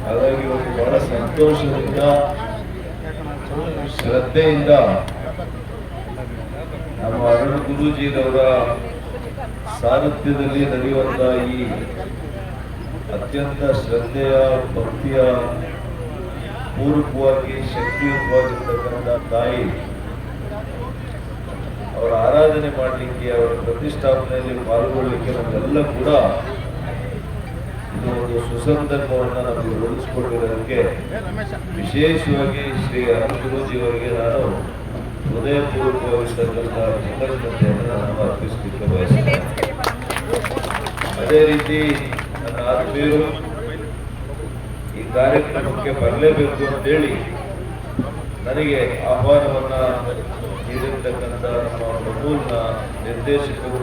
ಹಾಗಾಗಿ ಇವತ್ತು ಬಹಳ ಸಂತೋಷದಿಂದ ಶ್ರದ್ಧೆಯಿಂದ ನಮ್ಮ ಅರುಣ್ ಗುರೂಜಿರವರ ಸಾರಥ್ಯದಲ್ಲಿ ನಡೆಯುವಂತಹ ಈ ಅತ್ಯಂತ ಶ್ರದ್ಧೆಯ ಭಕ್ತಿಯ ಪೂರ್ವಕವಾಗಿ ಶಕ್ತಿಯುತವಾಗಿರ್ತಕ್ಕಂಥ ತಾಯಿ ಅವರ ಆರಾಧನೆ ಮಾಡಲಿಕ್ಕೆ, ಅವರ ಪ್ರತಿಷ್ಠಾಪನೆಯಲ್ಲಿ ಪಾಲ್ಗೊಳ್ಳಲಿಕ್ಕೆ ನಮ್ಮೆಲ್ಲ ಕೂಡ ಇದು ಒಂದು ಸುಸಂದರ್ಭವನ್ನು ನಮಗೆ ಒದಗಿಸಿಕೊಟ್ಟಿರೋದಕ್ಕೆ ವಿಶೇಷವಾಗಿ ಶ್ರೀ ಅರುಣ್ ಗುರೂಜಿಯವರಿಗೆ ನಾನು ಹೃದಯಪೂರ್ವಕವಾಗಿರ್ತಕ್ಕಂಥ ಕೃತಜ್ಞತೆಯನ್ನು ನಾನು ಅರ್ಪಿಸಲಿಕ್ಕೆ ಬಯಸ್ತೇನೆ. ಅದೇ ರೀತಿ ನನ್ನ ಆತ್ಮೀಯರು ಈ ಕಾರ್ಯಕ್ರಮಕ್ಕೆ ಬರಲೇಬೇಕು ಅಂತೇಳಿ ನನಗೆ ಆಹ್ವಾನವನ್ನ ನೀಡಿರ್ತಕ್ಕಂಥ ನಮ್ಮ ಪ್ರಮೂಲ್ನ ನಿರ್ದೇಶಕರು,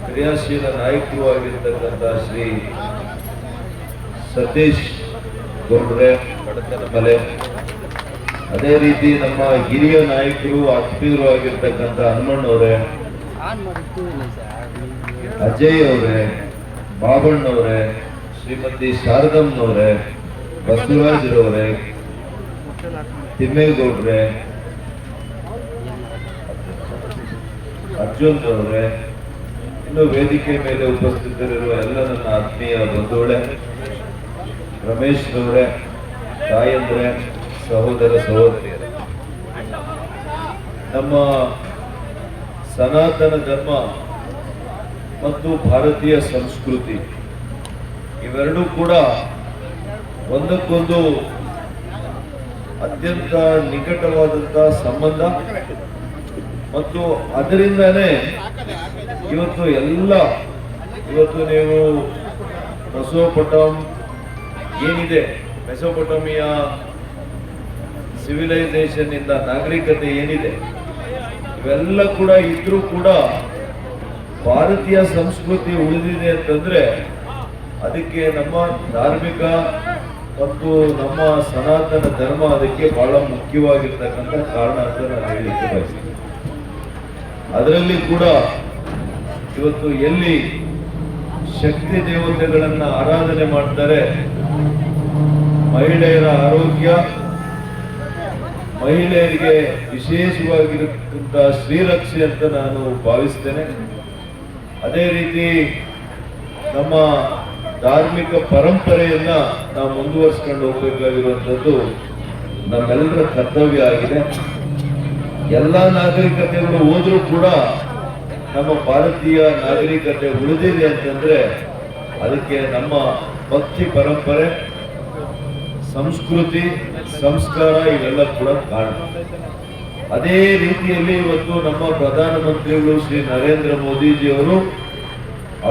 ಕ್ರಿಯಾಶೀಲ ನಾಯಕರು ಆಗಿರ್ತಕ್ಕಂಥ ಶ್ರೀ ಸತೀಶ್ ಗೌಡ್ರೆ ಕಡತನಮಲೆ, ಅದೇ ರೀತಿ ನಮ್ಮ ಹಿರಿಯ ನಾಯಕರು ಆತ್ಮೀಯರು ಆಗಿರ್ತಕ್ಕಂಥ ಹನುಮಣ್ಣವರೇ, ಅಜಯ್ ಅವರೇ, ಬಾಬಣ್ಣವರೇ, ಶ್ರೀಮತಿ ಶಾರದಮ್ಮನವರೇ, ಬಸವರಾಜರವರೇ, ತಿಮ್ಮೇಗೌಡ್ರೆ, ಅರ್ಜುನ್ ಅವರೇ, ಇನ್ನು ವೇದಿಕೆ ಮೇಲೆ ಉಪಸ್ಥಿತರಿರುವ ಎಲ್ಲ ನನ್ನ ಆತ್ಮೀಯ ಬಂಧುಗಳೇ, ರಮೇಶ್ ಅವರೇ, ತಾಯಂದ್ರೆ, ಸಹೋದರ ಸಹೋದರಿಯರೇ, ನಮ್ಮ ಸನಾತನ ಧರ್ಮ ಮತ್ತು ಭಾರತೀಯ ಸಂಸ್ಕೃತಿ ಇವೆರಡೂ ಕೂಡ ಒಂದಕ್ಕೊಂದು ಅತ್ಯಂತ ನಿಕಟವಾದಂತಹ ಸಂಬಂಧ ಮತ್ತು ಅದರಿಂದಾನೇ ಇವತ್ತು ನೀವು ಮೆಸೊಪೊಟಮಿಯ ಸಿವಿಲೈಸೇಷನ್ ಇಂದ ನಾಗರಿಕತೆ ಏನಿದೆ ಇವೆಲ್ಲ ಕೂಡ ಇದ್ರೂ ಕೂಡ ಭಾರತೀಯ ಸಂಸ್ಕೃತಿ ಉಳಿದಿದೆ ಅಂತಂದ್ರೆ ಅದಕ್ಕೆ ನಮ್ಮ ಧಾರ್ಮಿಕ ಮತ್ತು ನಮ್ಮ ಸನಾತನ ಧರ್ಮ ಅದಕ್ಕೆ ಬಹಳ ಮುಖ್ಯವಾಗಿರ್ತಕ್ಕಂಥ ಕಾರಣ ಅಂತ ನಾನು ಹೇಳಲಿಕ್ಕೆ ಬಯಸ್ತೀನಿ. ಅದರಲ್ಲಿ ಕೂಡ ಇವತ್ತು ಎಲ್ಲಿ ಶಕ್ತಿ ದೇವತೆಗಳನ್ನ ಆರಾಧನೆ ಮಾಡ್ತಾರೆ, ಮಹಿಳೆಯರ ಆರೋಗ್ಯ, ಮಹಿಳೆಯರಿಗೆ ವಿಶೇಷವಾಗಿರತಕ್ಕಂಥ ಶ್ರೀರಕ್ಷೆ ಅಂತ ನಾನು ಭಾವಿಸ್ತೇನೆ. ಅದೇ ರೀತಿ ನಮ್ಮ ಧಾರ್ಮಿಕ ಪರಂಪರೆಯನ್ನ ನಾವು ಮುಂದುವರಿಸ್ಕೊಂಡು ಹೋಗಬೇಕಾಗಿರುವಂಥದ್ದು ನಮ್ಮೆಲ್ಲರ ಕರ್ತವ್ಯ ಆಗಿದೆ. ಎಲ್ಲ ನಾಗರಿಕತೆಗಳು ಹೋದ್ರೂ ಕೂಡ ನಮ್ಮ ಭಾರತೀಯ ನಾಗರಿಕತೆ ಉಳಿದಿದೆ ಅಂತಂದ್ರೆ ಅದಕ್ಕೆ ನಮ್ಮ ಭಕ್ತಿ ಪರಂಪರೆ, ಸಂಸ್ಕೃತಿ, ಸಂಸ್ಕಾರ ಇವೆಲ್ಲ ಕೂಡ ಕಾರಣ. ಅದೇ ರೀತಿಯಲ್ಲಿ ಇವತ್ತು ನಮ್ಮ ಪ್ರಧಾನಮಂತ್ರಿಗಳು ಶ್ರೀ ನರೇಂದ್ರ ಮೋದಿಜಿಯವರು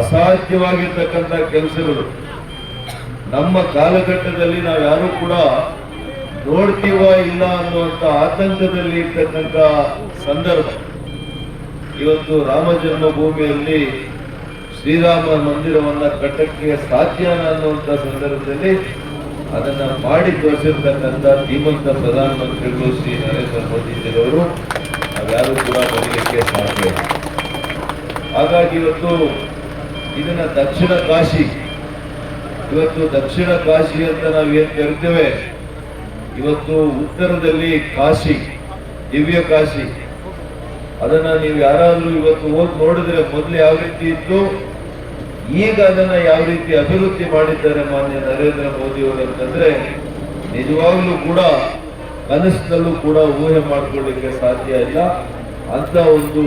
ಅಸಾಧ್ಯವಾಗಿರ್ತಕ್ಕಂಥ ಕೆಲಸಗಳು ನಮ್ಮ ಕಾಲಘಟ್ಟದಲ್ಲಿ ನಾವು ಯಾರು ಕೂಡ ನೋಡ್ತೀವ ಇಲ್ಲ ಅನ್ನುವಂಥ ಆತಂಕದಲ್ಲಿ ಇರ್ತಕ್ಕಂಥ ಸಂದರ್ಭ. ಇವತ್ತು ರಾಮ ಜನ್ಮಭೂಮಿಯಲ್ಲಿ ಶ್ರೀರಾಮ ಮಂದಿರವನ್ನ ಕಟ್ಟಕ್ಕೆ ಸಾಧ್ಯ ಅನ್ನುವಂಥ ಸಂದರ್ಭದಲ್ಲಿ ಅದನ್ನ ಮಾಡಿ ತೋರಿಸಿರ್ತಕ್ಕಂಥ ಧೀಮಂತ ಪ್ರಧಾನಮಂತ್ರಿಗಳು ಶ್ರೀ ನರೇಂದ್ರ ಮೋದಿಜಿರವರು ನಾವ್ಯಾರು ಕೂಡ ಬರೀಲಿಕ್ಕೆ ಸಾಧ್ಯ. ಹಾಗಾಗಿ ಇವತ್ತು ಇದನ್ನ ದಕ್ಷಿಣ ಕಾಶಿ ಅಂತ ನಾವೇನ್ ಕರಿತೇವೆ, ಇವತ್ತು ಉತ್ತರದಲ್ಲಿ ಕಾಶಿ, ದಿವ್ಯ ಕಾಶಿ, ಅದನ್ನ ನೀವು ಯಾರಾದ್ರೂ ಇವತ್ತು ಹೋಗಿ ನೋಡಿದ್ರೆ ಮೊದಲು ಯಾವ ರೀತಿ ಇತ್ತು, ಈಗ ಅದನ್ನ ಯಾವ ರೀತಿ ಅಭಿವೃದ್ಧಿ ಮಾಡಿದ್ದಾರೆ ಮಾನ್ಯ ನರೇಂದ್ರ ಮೋದಿ ಅವರು ಅಂತಂದ್ರೆ ನಿಜವಾಗ್ಲೂ ಕೂಡ ಕನಸಿನಲ್ಲೂ ಕೂಡ ಊಹೆ ಮಾಡಿಕೊಳ್ಳಿಕ್ಕೆ ಸಾಧ್ಯ ಇಲ್ಲ. ಅಂತ ಒಂದು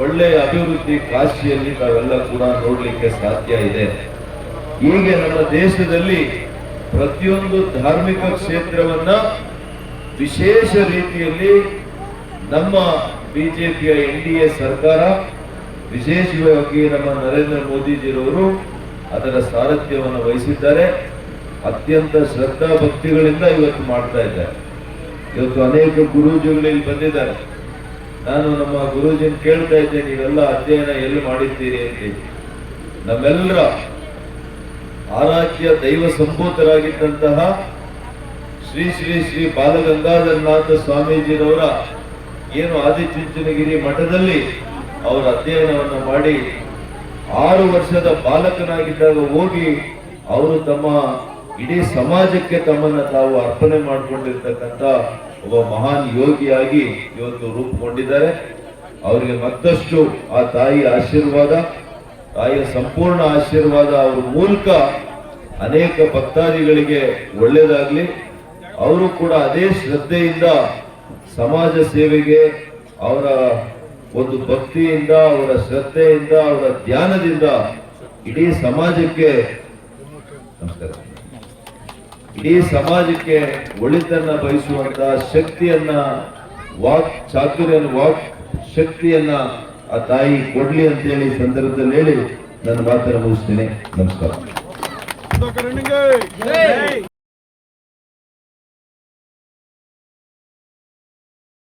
ಒಳ್ಳೆಯ ಅಭಿವೃದ್ಧಿ ಕಾಶಿಯಲ್ಲಿ ನಾವೆಲ್ಲ ಕೂಡ ನೋಡ್ಲಿಕ್ಕೆ ಸಾಧ್ಯ ಇದೆ. ಹೀಗೆ ನಮ್ಮ ದೇಶದಲ್ಲಿ ಪ್ರತಿಯೊಂದು ಧಾರ್ಮಿಕ ಕ್ಷೇತ್ರವನ್ನ ವಿಶೇಷ ರೀತಿಯಲ್ಲಿ ನಮ್ಮ ಬಿಜೆಪಿಯ NDA ಸರ್ಕಾರ, ವಿಶೇಷವಾಗಿ ನಮ್ಮ ನರೇಂದ್ರ ಮೋದಿಜಿರವರು ಅದರ ಸಾರಥ್ಯವನ್ನು ವಹಿಸಿದ್ದಾರೆ. ಅತ್ಯಂತ ಶ್ರದ್ಧಾ ಭಕ್ತಿಗಳಿಂದ ಇವತ್ತು ಮಾಡ್ತಾ ಇದ್ದಾರೆ. ಇವತ್ತು ಅನೇಕ ಗುರೂಜಿಗಳು ಇಲ್ಲಿ ಬಂದಿದ್ದಾರೆ. ನಾನು ನಮ್ಮ ಗುರೂಜಿನ ಕೇಳ್ತಾ ಇದ್ದೆ, ನೀವೆಲ್ಲ ಅಧ್ಯಯನ ಎಲ್ಲಿ ಮಾಡಿದ್ದೀರಿ ಅಂತ. ನಮ್ಮೆಲ್ಲರ ಆರಾಧ್ಯ ದೈವ ಸಂಭೂತರಾಗಿದ್ದಂತಹ ಶ್ರೀ ಶ್ರೀ ಶ್ರೀ ಬಾಲಗಂಗಾಧರನಾಥ ಸ್ವಾಮೀಜಿರವರ ಏನು ಆದಿಚುಂಚನಗಿರಿ ಮಠದಲ್ಲಿ ಅವರ ಅಧ್ಯಯನವನ್ನು ಮಾಡಿ 6 ವರ್ಷದ ಬಾಲಕನಾಗಿದ್ದಾಗ ಹೋಗಿ ಅವರು ತಮ್ಮ ಇಡೀ ಸಮಾಜಕ್ಕೆ ತಮ್ಮನ್ನ ತಾವು ಅರ್ಪಣೆ ಮಾಡಿಕೊಂಡಿರ್ತಕ್ಕಂಥ ಒಬ್ಬ ಮಹಾನ್ ಯೋಗಿಯಾಗಿ ಇವತ್ತು ರೂಪುಗೊಂಡಿದ್ದಾರೆ. ಅವರಿಗೆ ಮತ್ತಷ್ಟು ಆ ತಾಯಿಯ ಆಶೀರ್ವಾದ, ತಾಯಿಯ ಸಂಪೂರ್ಣ ಆಶೀರ್ವಾದ ಅವ್ರ ಮೂಲಕ ಅನೇಕ ಭಕ್ತಾದಿಗಳಿಗೆ ಒಳ್ಳೇದಾಗ್ಲಿ. ಅವರು ಕೂಡ ಅದೇ ಶ್ರದ್ಧೆಯಿಂದ ಸಮಾಜ ಸೇವೆಗೆ, ಅವರ ಒಂದು ಭಕ್ತಿಯಿಂದ, ಅವರ ಶ್ರದ್ಧೆಯಿಂದ, ಅವರ ಧ್ಯಾನದಿಂದ ಇಡೀ ಸಮಾಜಕ್ಕೆ ನಮಸ್ಕಾರ ಇಡೀ ಸಮಾಜಕ್ಕೆ ಒಳಿತನ್ನ ಬಯಸುವಂತ ಶಕ್ತಿಯನ್ನ, ವಾಕ್ ಶಕ್ತಿಯನ್ನ ಆ ತಾಯಿ ಕೊಡ್ಲಿ ಅಂತ ಹೇಳಿ ಸಂದರ್ಭದಲ್ಲಿ ಹೇಳಿ ನನ್ನ ಮಾತನ್ನು ಮುಗಿಸ್ತೇನೆ. ನಮಸ್ಕಾರ.